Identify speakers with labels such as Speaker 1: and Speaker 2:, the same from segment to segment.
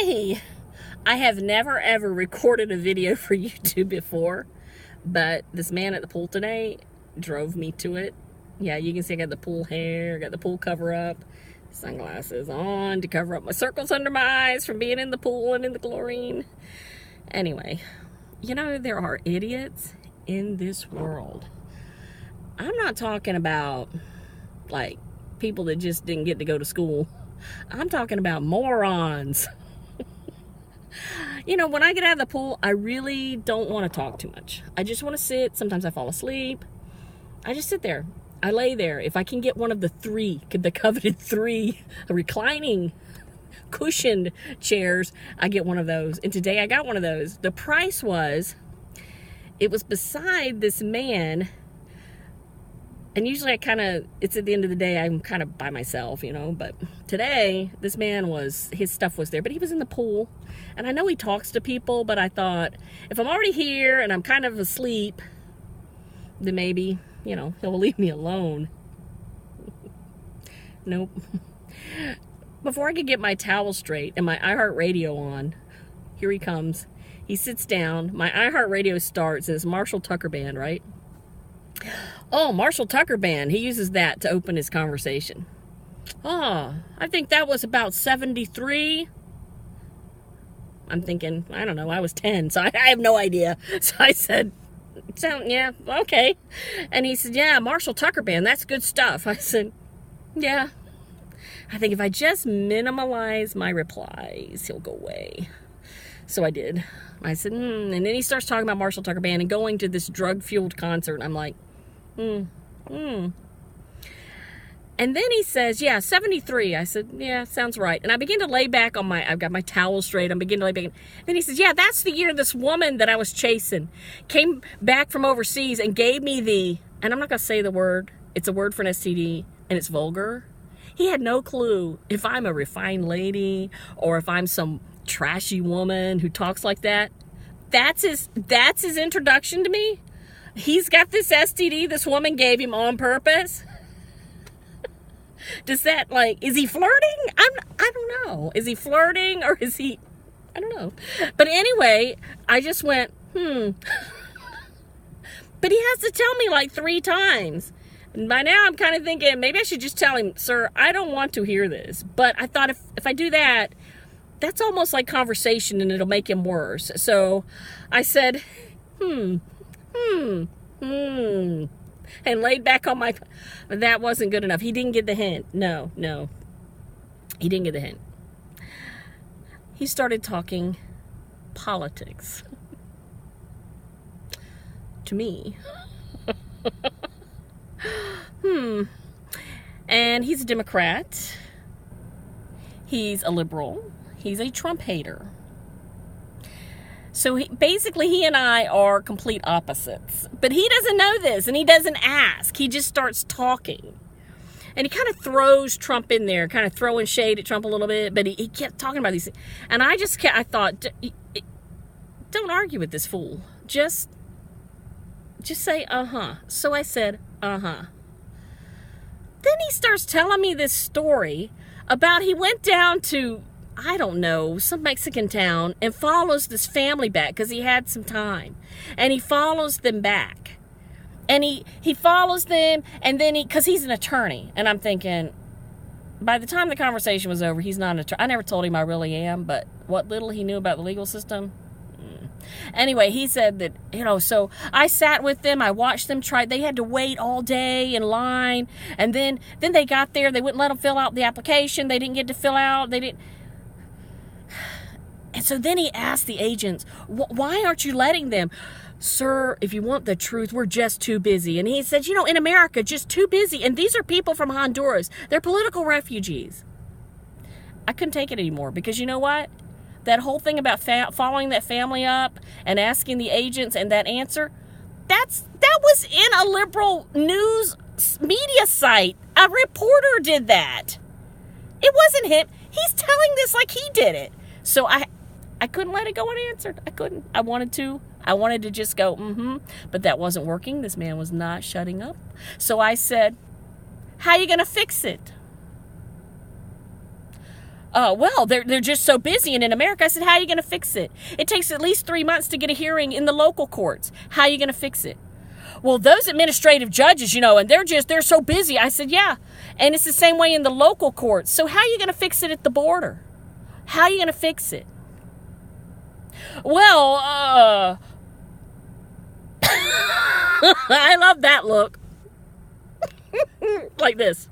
Speaker 1: Hey, I have never ever recorded a video for YouTube before, but this man at the pool today drove me to it. Yeah, you can see I got the pool hair, got the pool cover up, sunglasses on to cover up my circles under my eyes from being in the pool and in the chlorine. Anyway, you know, there are idiots in this world. I'm not talking about like people that just didn't get to go to school. I'm talking about morons. You know, when I get out of the pool, I really don't want to talk too much. I just want to sit. Sometimes I fall asleep. I just sit there. I lay there. If I can get one of the coveted three reclining cushioned chairs, I get one of those. And today I got one of those. The price was, it was beside this man. And usually it's at the end of the day, I'm kind of by myself, you know. But today, this man his stuff was there. But he was in the pool. And I know he talks to people, but I thought, if I'm already here and I'm kind of asleep, then maybe, you know, he'll leave me alone. Nope. Before I could get my towel straight and my iHeartRadio on, here he comes. He sits down. My iHeartRadio starts, and it's Marshall Tucker Band, right? Oh, Marshall Tucker Band. He uses that to open his conversation. Oh, I think that was about 73. I'm thinking, I don't know, I was 10, so I have no idea. So I said, yeah, okay. And he said, yeah, Marshall Tucker Band, that's good stuff. I said, yeah. I think if I just minimalize my replies, he'll go away. So I did. I said, and then he starts talking about Marshall Tucker Band and going to this drug-fueled concert. And I'm like, And then he says, yeah, 73. I said, yeah, sounds right. And I begin to lay back I've got my towel straight. I'm beginning to lay back. Then he says, yeah, that's the year this woman that I was chasing came back from overseas and gave me and I'm not going to say the word. It's a word for an STD, and it's vulgar. He had no clue if I'm a refined lady or if I'm some trashy woman who talks like that. That's his introduction to me. He's got this STD this woman gave him on purpose. Does that, is he flirting? I don't know. Is he flirting or is he, I don't know. But anyway, I just went, But he has to tell me 3 times. And by now I'm kind of thinking, maybe I should just tell him, sir, I don't want to hear this. But I thought if I do that, that's almost like conversation and it'll make him worse. So I said, and laid back on my, that wasn't good enough. He didn't get the hint. No. He didn't get the hint. He started talking politics to me. And he's a Democrat. He's a liberal. He's a Trump hater. So he and I are complete opposites. But he doesn't know this, and he doesn't ask. He just starts talking. And he kind of throws Trump in there, kind of throwing shade at Trump a little bit, but he kept talking about these things. And I thought, don't argue with this fool. Just say, So I said, Then he starts telling me this story about he went down to, I don't know, some Mexican town and follows this family back because he had some time. And he follows them back. And he follows them, and then because he's an attorney. And I'm thinking, by the time the conversation was over, he's not an attorney. I never told him I really am, but what little he knew about the legal system. Anyway, he said that, so I sat with them, I watched them try, they had to wait all day in line, and then they got there, they wouldn't let them fill out the application, they didn't get to fill out, and so then he asked the agents, why aren't you letting them? Sir, if you want the truth, we're just too busy. And he said, in America, just too busy, and these are people from Honduras, they're political refugees. I couldn't take it anymore, because you know what? That whole thing about following that family up and asking the agents and that answer, that was in a liberal news media site. A reporter did that. It wasn't him. He's telling this like he did it. So I couldn't let it go unanswered. I couldn't. I wanted to just go, but that wasn't working. This man was not shutting up. So I said, how are you going to fix it? Well, they're just so busy. And in America, I said, how are you going to fix it? It takes at least 3 months to get a hearing in the local courts. How are you going to fix it? Well, those administrative judges, and they're so busy. I said, yeah. And it's the same way in the local courts. So how are you going to fix it at the border? How are you going to fix it? Well, I love that look. Like this.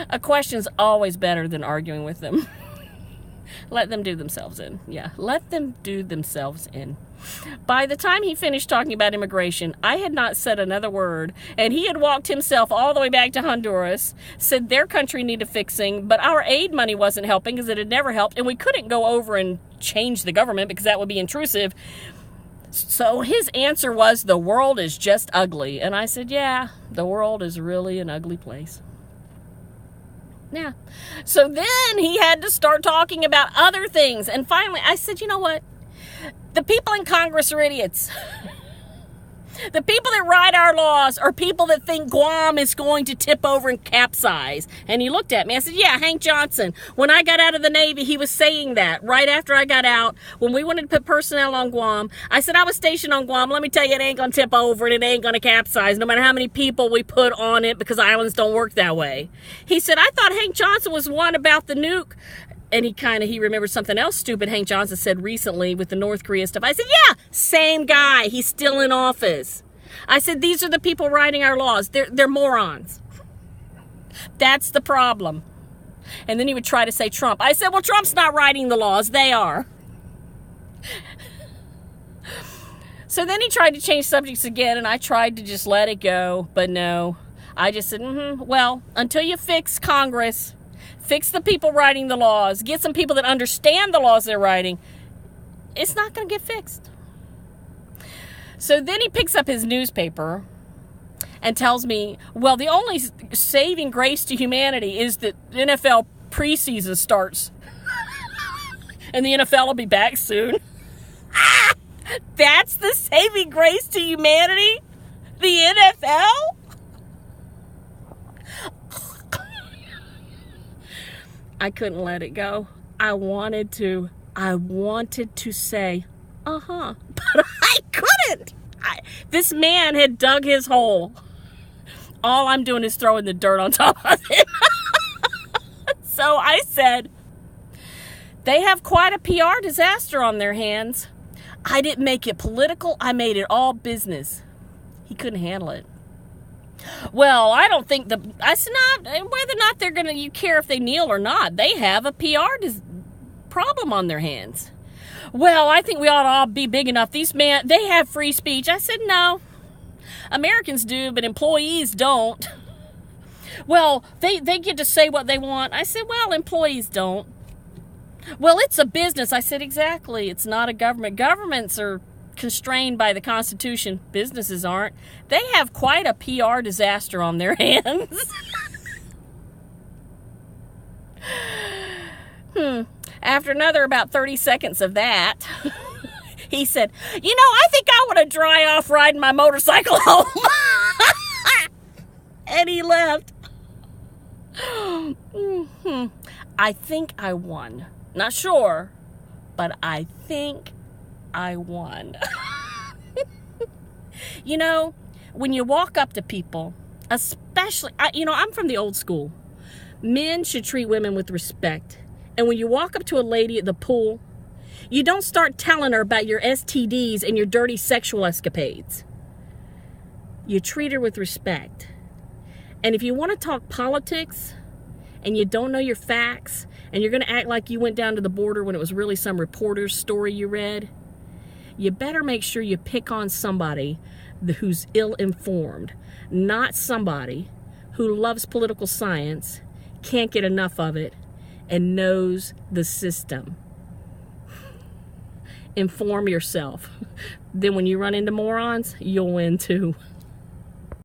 Speaker 1: A question's always better than arguing with them. Let them do themselves in. Yeah, let them do themselves in. By the time he finished talking about immigration, I had not said another word, and he had walked himself all the way back to Honduras, said their country needed fixing, but our aid money wasn't helping because it had never helped, and we couldn't go over and change the government because that would be intrusive. So his answer was, the world is just ugly. And I said, yeah, the world is really an ugly place. Yeah. So then he had to start talking about other things. And finally, I said, you know what? The people in Congress are idiots. The people that write our laws are people that think Guam is going to tip over and capsize. And he looked at me. I said, yeah, Hank Johnson. When I got out of the Navy, he was saying that right after I got out. When we wanted to put personnel on Guam, I said, I was stationed on Guam. Let me tell you, it ain't going to tip over and it ain't going to capsize no matter how many people we put on it, because islands don't work that way. He said, I thought Hank Johnson was one about the nuke. And he remembered something else stupid Hank Johnson said recently with the North Korea stuff. I said, yeah, same guy. He's still in office. I said, these are the people writing our laws. They're morons. That's the problem. And then he would try to say Trump. I said, well, Trump's not writing the laws. They are. So then he tried to change subjects again, and I tried to just let it go. But no. I just said, well, until you fix Congress, fix the people writing the laws, get some people that understand the laws they're writing, it's not going to get fixed. So then he picks up his newspaper and tells me, well, the only saving grace to humanity is that the NFL preseason starts. And the NFL will be back soon. That's the saving grace to humanity? The NFL? I couldn't let it go. I wanted to say, but I couldn't. This man had dug his hole. All I'm doing is throwing the dirt on top of it. So I said, they have quite a PR disaster on their hands. I didn't make it political. I made it all business. He couldn't handle it. Well, I don't think I said, no, whether or not you care if they kneel or not, they have a PR problem on their hands. Well, I think we ought to all be big enough. These men, they have free speech. I said, no. Americans do, but employees don't. Well, they get to say what they want. I said, well, employees don't. Well, it's a business. I said, exactly. It's not a government. Governments are constrained by the Constitution. Businesses aren't. They have quite a PR disaster on their hands. After another about 30 seconds of that, he said, I think I want to dry off riding my motorcycle home. And he left. I think I won. Not sure, but I think I won. When you walk up to people, especially, I'm from the old school. Men should treat women with respect. And when you walk up to a lady at the pool, you don't start telling her about your STDs and your dirty sexual escapades. You treat her with respect. And if you want to talk politics and you don't know your facts and you're going to act like you went down to the border when it was really some reporter's story you read, you better make sure you pick on somebody who's ill-informed, not somebody who loves political science, can't get enough of it, and knows the system. Inform yourself. Then when you run into morons, you'll win too.